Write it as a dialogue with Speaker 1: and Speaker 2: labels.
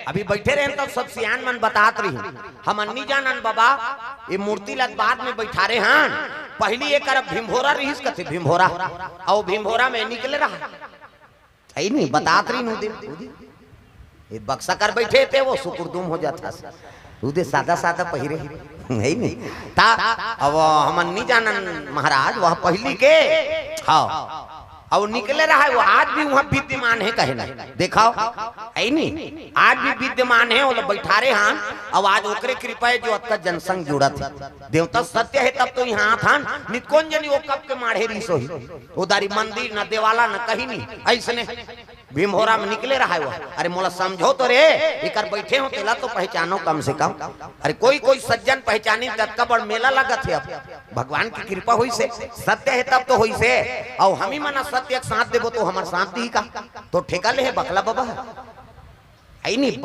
Speaker 1: अभी बैठे रहे तब सब सियान मन बतात रही हम अन्नी जानन बाबा ये मूर्ति लग बाद में बैठा रहे हैं पहली एक भीमभोरा रही कथे भीमभोरा और भीमभोरा में निकले रहा है नहीं बतात रही नू ये बक्सा कर बैठे थे वो सुकुरदुम हो जाता उदे सादा सादा पहिरे है नहीं ता अब हम अन्नी जानन महाराज वह पहली के हाँ और निकले रहा है वो आज भी वहाँ विद्यमान है कहे ना देखाओ है नहीं आज भी विद्यमान है वो बैठा रहे हैं अब आज ओकरे कृपा है जो अत्ता जनसंघ जुड़ा था देवता सत्य है तब तो यहाँ था निकोन जनी वो कब के माढ़े रही सोही उदारी मंदिर न देवाला न कहीं नहीं ऐसने भीमभोरा में निकले रहा है वो अरे मोला समझो तो रे एक बैठे हो तेला तो पहचानो कम से कम अरे कोई कोई सज्जन पहचानी तब का बड़ मेला लगा थे अब भगवान की कृपा हुई से सत्य है तब तो हुई से और हम ही मना सत्य एक साथ देवो तो हमारे साथ दी का तो ठेका ले है बकला बाबा है नहीं